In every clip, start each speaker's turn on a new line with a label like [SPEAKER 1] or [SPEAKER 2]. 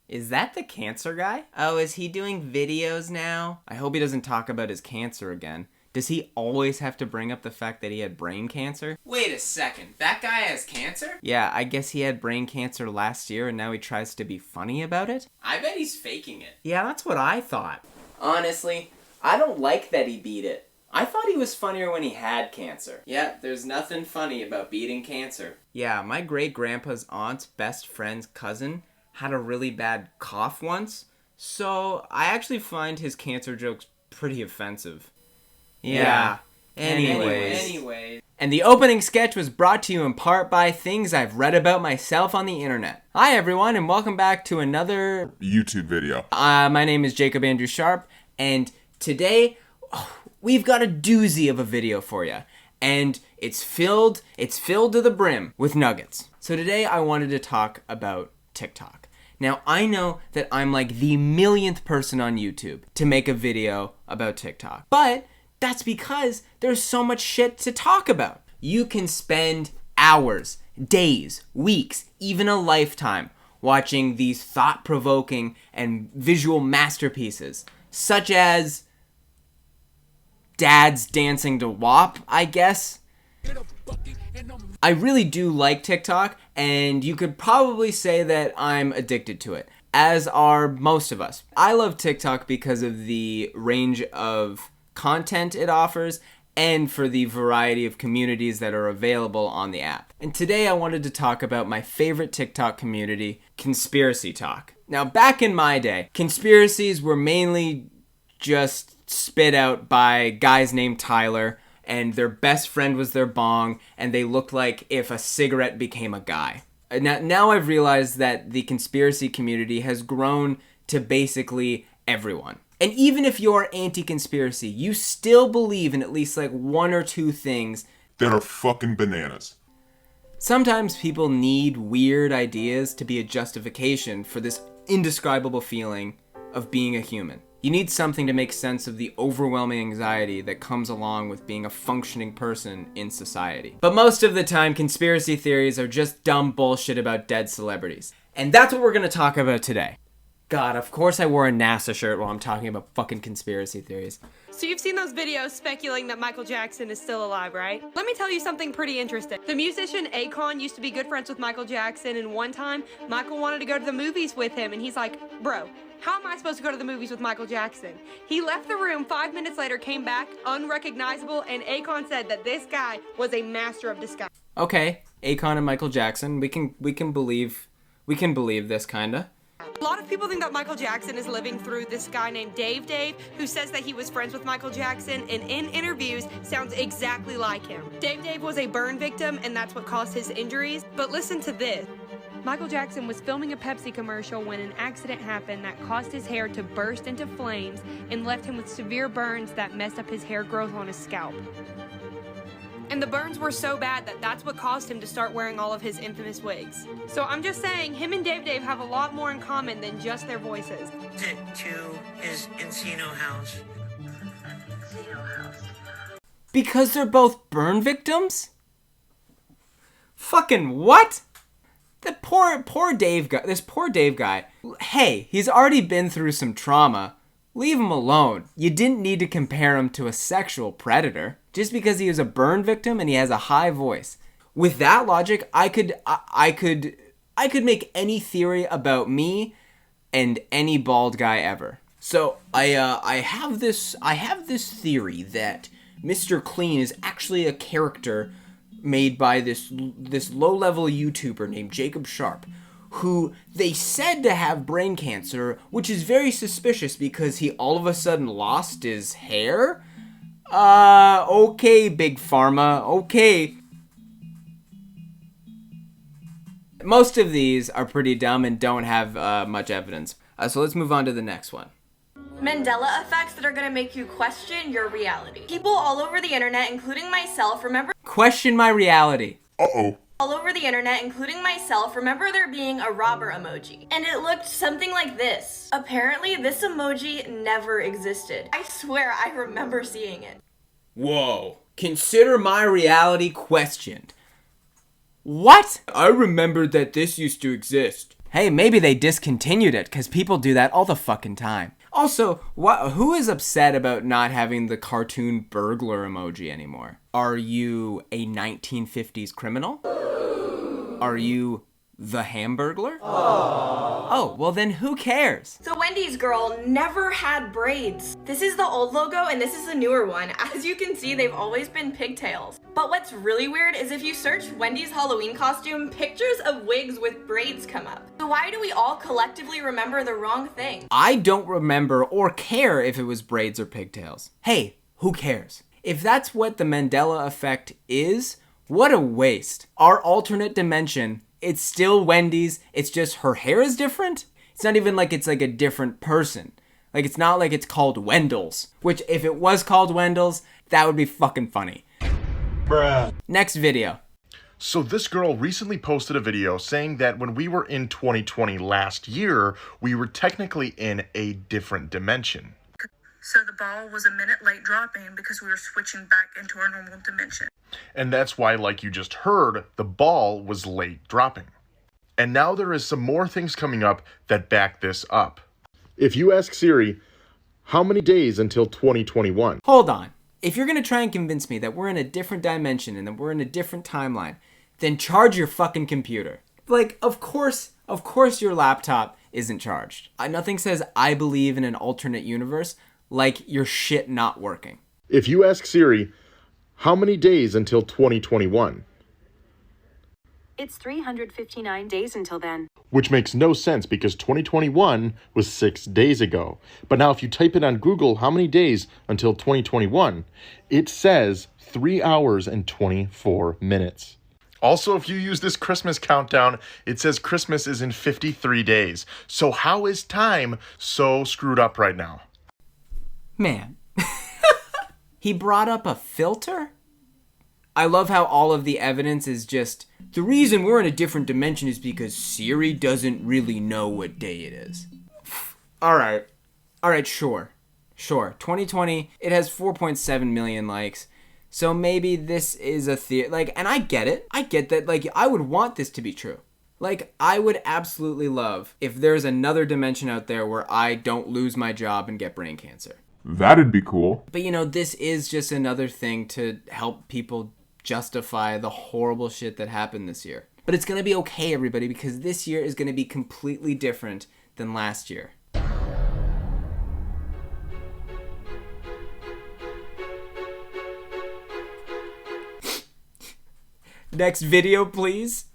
[SPEAKER 1] Is that the cancer guy? Oh, is he doing videos now? I hope he doesn't talk about his cancer again. Does he always have to bring up the fact that he had brain cancer? Wait a second, that guy has cancer? Yeah, I guess he had brain cancer last year and now he tries to be funny about it? I bet he's faking it. Yeah, that's what I thought. Honestly, I don't like that he beat it. I thought he was funnier when he had cancer. Yeah, there's nothing funny about beating cancer. Yeah, my great-grandpa's aunt's best friend's cousin had a really bad cough once, so I actually find his cancer jokes pretty offensive. Yeah. Anyways. And the opening sketch was brought to you in part by things I've read about myself on the internet. Hi everyone, and welcome back to another
[SPEAKER 2] YouTube video.
[SPEAKER 1] My name is Jacob Andrew Sharp, and today we've got a doozy of a video for you. And it's filled to the brim with nuggets. So today I wanted to talk about TikTok. Now, I know that I'm like the millionth person on YouTube to make a video about TikTok. But that's because there's so much shit to talk about. You can spend hours, days, weeks, even a lifetime watching these thought-provoking and visual masterpieces, such as dads dancing to WAP, I guess. I really do like TikTok, and you could probably say that I'm addicted to it, as are most of us. I love TikTok because of the range of content it offers and for the variety of communities that are available on the app. And today I wanted to talk about my favorite TikTok community, Conspiracy Talk. Now, back in my day, conspiracies were mainly just spit out by guys named Tyler, and their best friend was their bong, and they looked like if a cigarette became a guy. Now I've realized that the conspiracy community has grown to basically everyone. And even if you're anti-conspiracy, you still believe in at least like one or two things
[SPEAKER 2] that are fucking bananas.
[SPEAKER 1] Sometimes people need weird ideas to be a justification for this indescribable feeling of being a human. You need something to make sense of the overwhelming anxiety that comes along with being a functioning person in society. But most of the time, conspiracy theories are just dumb bullshit about dead celebrities. And that's what we're going to talk about today. God, of course I wore a NASA shirt while I'm talking about fucking conspiracy theories.
[SPEAKER 3] So you've seen those videos speculating that Michael Jackson is still alive, right? Let me tell you something pretty interesting. The musician Akon used to be good friends with Michael Jackson, and one time, Michael wanted to go to the movies with him, and he's like, bro, how am I supposed to go to the movies with Michael Jackson? He left the room 5 minutes later, came back, unrecognizable, and Akon said that this guy was a master of disguise.
[SPEAKER 1] Okay, Akon and Michael Jackson, we can believe this kinda.
[SPEAKER 3] A lot of people think that Michael Jackson is living through this guy named Dave, who says that he was friends with Michael Jackson and in interviews sounds exactly like him. Dave was a burn victim and that's what caused his injuries. But listen to this. Michael Jackson was filming a Pepsi commercial when an accident happened that caused his hair to burst into flames and left him with severe burns that messed up his hair growth on his scalp. And the burns were so bad that that's what caused him to start wearing all of his infamous wigs. So I'm just saying, him and Dave have a lot more in common than just their voices.
[SPEAKER 4] To his Encino house.
[SPEAKER 1] Because they're both burn victims? Fucking what? This poor Dave guy. Hey, he's already been through some trauma. Leave him alone. You didn't need to compare him to a sexual predator just because he was a burn victim and he has a high voice. With that logic, I could make any theory about me and any bald guy ever. So I have this theory that Mr. Clean is actually a character made by this low-level YouTuber named Jacob Sharp, who they said to have brain cancer, which is very suspicious because he all of a sudden lost his hair? Okay, Big Pharma, okay. Most of these are pretty dumb and don't have much evidence. So let's move on to the next one.
[SPEAKER 5] Mandela effects that are going to make you question your reality. People all over the internet, including myself, remember
[SPEAKER 1] my reality.
[SPEAKER 2] Uh-oh.
[SPEAKER 5] All over the internet, including myself, remember there being a robber emoji. And it looked something like this. Apparently, this emoji never existed. I swear I remember seeing it.
[SPEAKER 1] Whoa. Consider my reality questioned. What? I remembered that this used to exist. Hey, maybe they discontinued it, because people do that all the fucking time. Also, who is upset about not having the cartoon burglar emoji anymore? Are you a 1950s criminal? Are you the Hamburglar? Oh, well then who cares?
[SPEAKER 5] So Wendy's girl never had braids. This is the old logo and this is the newer one. As you can see, they've always been pigtails. But what's really weird is if you search Wendy's Halloween costume, pictures of wigs with braids come up. So why do we all collectively remember the wrong thing?
[SPEAKER 1] I don't remember or care if it was braids or pigtails. Hey, who cares? If that's what the Mandela effect is, what a waste. Our alternate dimension, it's still Wendy's, it's just her hair is different? It's not even like it's like a different person. Like, it's not like it's called Wendell's, which if it was called Wendell's, that would be fucking funny. Bruh. Next video.
[SPEAKER 6] So this girl recently posted a video saying that when we were in 2020 last year, we were technically in a different dimension.
[SPEAKER 7] So the ball was a minute late dropping because we were switching back into our normal dimension.
[SPEAKER 6] And that's why, like you just heard, the ball was late dropping. And now there is some more things coming up that back this up. If you ask Siri, how many days until 2021?
[SPEAKER 1] Hold on. If you're gonna try and convince me that we're in a different dimension and that we're in a different timeline, then charge your fucking computer. Like, of course your laptop isn't charged. Nothing says I believe in an alternate universe like your shit not working.
[SPEAKER 6] If you ask Siri, how many days until 2021?
[SPEAKER 8] It's 359 days until then.
[SPEAKER 6] Which makes no sense because 2021 was 6 days ago. But now if you type it on Google, how many days until 2021? It says 3 hours and 24 minutes. Also, if you use this Christmas countdown, it says Christmas is in 53 days. So how is time so screwed up right now?
[SPEAKER 1] Man. He brought up a filter? I love how all of the evidence is just, the reason we're in a different dimension is because Siri doesn't really know what day it is. Alright, sure. 2020, it has 4.7 million likes. So maybe this is a theory. Like, and I get it. I get that. Like, I would want this to be true. Like, I would absolutely love if there's another dimension out there where I don't lose my job and get brain cancer.
[SPEAKER 2] That'd be cool.
[SPEAKER 1] But, you know, this is just another thing to help people justify the horrible shit that happened this year. But it's going to be okay, everybody, because this year is going to be completely different than last year. Next video, please.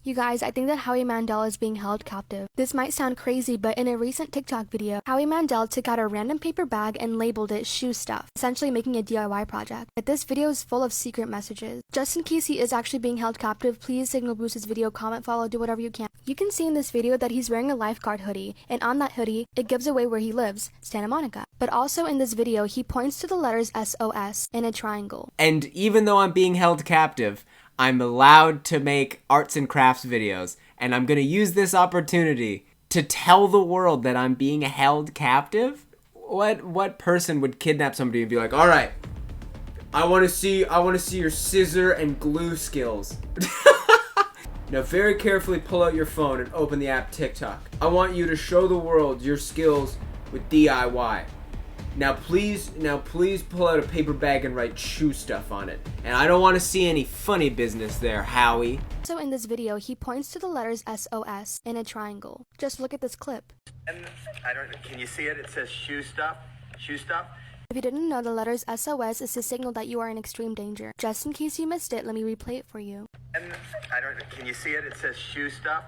[SPEAKER 9] You guys, I think that Howie Mandel is being held captive. This might sound crazy, but in a recent TikTok video, Howie Mandel took out a random paper bag and labeled it shoe stuff, essentially making a DIY project. But this video is full of secret messages. Just in case he is actually being held captive, please signal boost his video, comment, follow, do whatever you can. You can see in this video that he's wearing a lifeguard hoodie, and on that hoodie, it gives away where he lives, Santa Monica. But also in this video, he points to the letters SOS in a triangle.
[SPEAKER 1] And even though I'm being held captive, I'm allowed to make arts and crafts videos, and I'm gonna use this opportunity to tell the world that I'm being held captive? What person would kidnap somebody and be like, all right, I wanna see your scissor and glue skills. Now very carefully pull out your phone and open the app TikTok. I want you to show the world your skills with DIY. Now please pull out a paper bag and write shoe stuff on it. And I don't want to see any funny business there, Howie.
[SPEAKER 9] So in this video, he points to the letters SOS in a triangle. Just look at this clip.
[SPEAKER 10] Can you see it? It says shoe stuff.
[SPEAKER 9] If you didn't know, the letters SOS is to signal that you are in extreme danger. Just in case you missed it, let me replay it for you.
[SPEAKER 10] Can you see it? It says shoe stuff.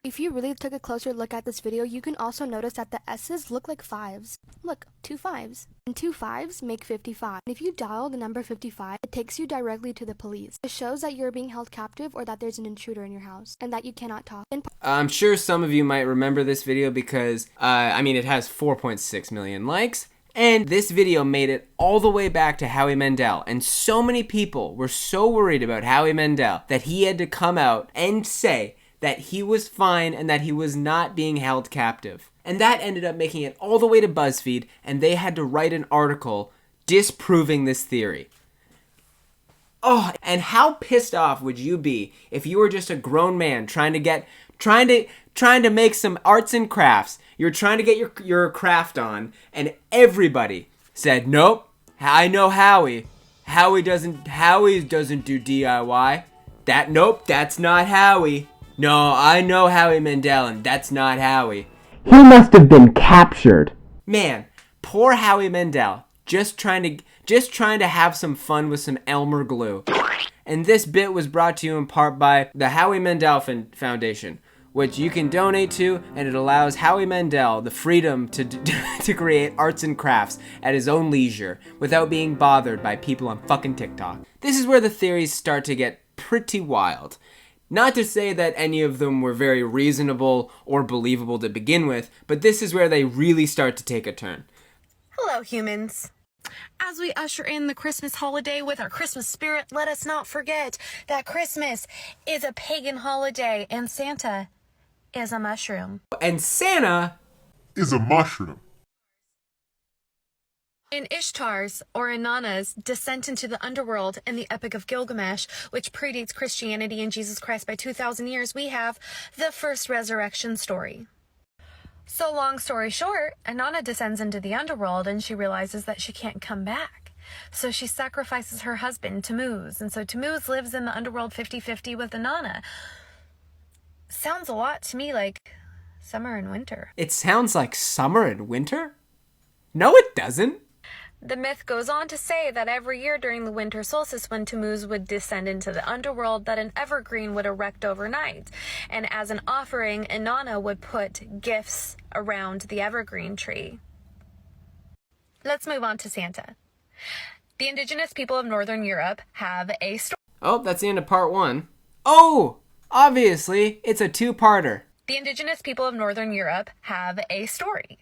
[SPEAKER 9] If you really took a closer look at this video, you can also notice that the S's look like 5s. Look, 2 5s. And 2 5s make 55. And if you dial the number 55, it takes you directly to the police. It shows that you're being held captive or that there's an intruder in your house and that you cannot talk.
[SPEAKER 1] I'm sure some of you might remember this video because, it has 4.6 million likes. And this video made it all the way back to Howie Mandel. And so many people were so worried about Howie Mandel that he had to come out and say that he was fine and that he was not being held captive. And that ended up making it all the way to BuzzFeed, and they had to write an article disproving this theory. Oh, and how pissed off would you be if you were just a grown man trying to get trying to make some arts and crafts. You're trying to get your craft on, and everybody said, "Nope, I know Howie. Howie doesn't do DIY. Nope, that's not Howie. No, I know Howie Mandel, and that's not Howie." He must have been captured. Man, poor Howie Mandel, just trying to have some fun with some Elmer glue. And this bit was brought to you in part by the Howie Mandel Foundation, which you can donate to, and it allows Howie Mandel the freedom to create arts and crafts at his own leisure without being bothered by people on fucking TikTok. This is where the theories start to get pretty wild. Not to say that any of them were very reasonable or believable to begin with, but this is where they really start to take a turn.
[SPEAKER 3] Hello, humans. As we usher in the Christmas holiday with our Christmas spirit, let us not forget that Christmas is a pagan holiday and Santa is a mushroom.
[SPEAKER 1] And Santa
[SPEAKER 2] is a mushroom.
[SPEAKER 3] In Ishtar's, or Inanna's, descent into the underworld in the Epic of Gilgamesh, which predates Christianity and Jesus Christ by 2,000 years, we have the first resurrection story. So long story short, Inanna descends into the underworld and she realizes that she can't come back. So she sacrifices her husband, Tammuz, and so Tammuz lives in the underworld 50-50 with Inanna. Sounds a lot to me like summer and winter.
[SPEAKER 1] It sounds like summer and winter? No, it doesn't.
[SPEAKER 3] The myth goes on to say that every year during the winter solstice when Tammuz would descend into the underworld, that an evergreen would erect overnight. And as an offering, Inanna would put gifts around the evergreen tree. Let's move on to Santa. The indigenous people of Northern Europe have a story.
[SPEAKER 1] Oh, that's the end of part 1. Oh, obviously, it's a two-parter.
[SPEAKER 3] The indigenous people of Northern Europe have a story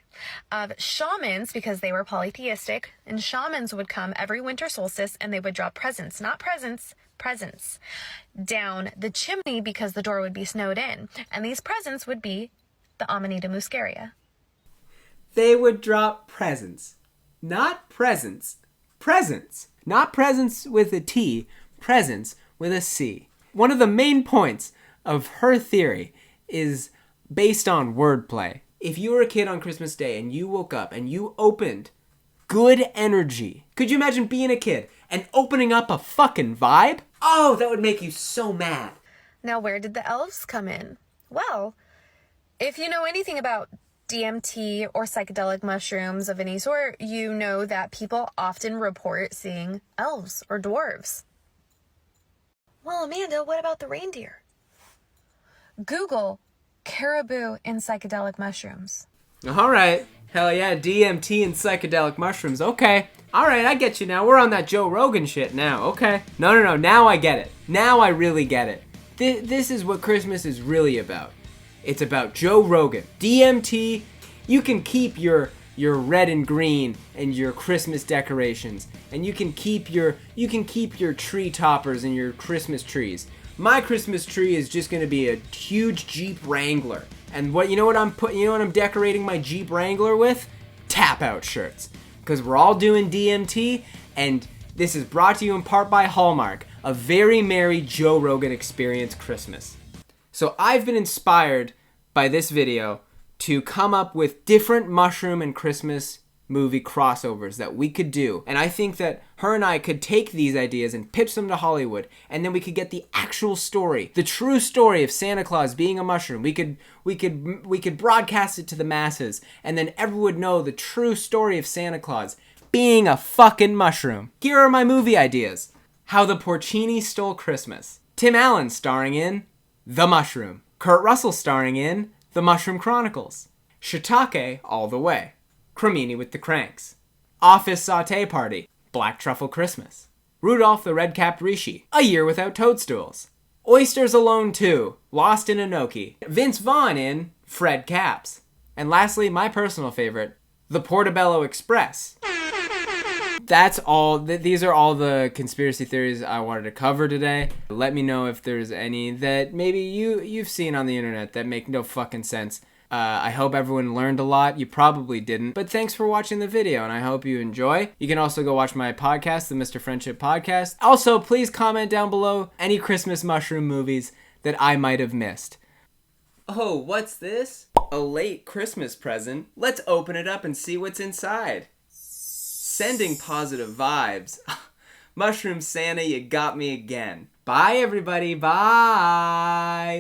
[SPEAKER 3] of shamans, because they were polytheistic, and shamans would come every winter solstice and they would drop presents, not presents, presents, down the chimney because the door would be snowed in. And these presents would be the Amanita muscaria.
[SPEAKER 1] They would drop presents, not presents. Presents, not presents with a T, presents with a C. One of the main points of her theory is based on wordplay. If you were a kid on Christmas Day and you woke up and you opened good energy, could you imagine being a kid and opening up a fucking vibe? Oh, that would make you so mad.
[SPEAKER 3] Now, where did the elves come in? Well, if you know anything about DMT or psychedelic mushrooms of any sort, you know that people often report seeing elves or dwarves. Well, Amanda, what about the reindeer? Google caribou and psychedelic mushrooms.
[SPEAKER 1] All right. Hell yeah, DMT and psychedelic mushrooms. Okay. All right, I get you now. We're on that Joe Rogan shit now. Okay. No. Now I get it. Now I really get it. This is what Christmas is really about. It's about Joe Rogan. DMT, you can keep your red and green and your Christmas decorations, and you can keep your tree toppers and your Christmas trees. My Christmas tree is just gonna be a huge Jeep Wrangler. And what I'm decorating my Jeep Wrangler with? Tap out shirts. Because we're all doing DMT, and this is brought to you in part by Hallmark, a very merry Joe Rogan Experience Christmas. So I've been inspired by this video to come up with different mushroom and Christmas movie crossovers that we could do. And I think that her and I could take these ideas and pitch them to Hollywood, and then we could get the actual story, the true story of Santa Claus being a mushroom. We could broadcast it to the masses, and then everyone would know the true story of Santa Claus being a fucking mushroom. Here are my movie ideas. How the Porcini Stole Christmas. Tim Allen starring in The Mushroom. Kurt Russell starring in The Mushroom Chronicles. Shiitake All the Way. Cremini with the Cranks. Office Sauté Party. Black Truffle Christmas. Rudolph the Red-Capped Rishi. A Year Without Toadstools. Oysters Alone 2. Lost in Inoki. Vince Vaughn in Fred Caps. And lastly, my personal favorite, The Portobello Express. That's all. These are all the conspiracy theories I wanted to cover today. Let me know if there's any that maybe you've seen on the internet that make no fucking sense. I hope everyone learned a lot. You probably didn't. But thanks for watching the video, and I hope you enjoy. You can also go watch my podcast, the Mr. Friendship Podcast. Also, please comment down below any Christmas mushroom movies that I might have missed. Oh, what's this? A late Christmas present. Let's open it up and see what's inside. Sending positive vibes. Mushroom Santa, you got me again. Bye, everybody. Bye.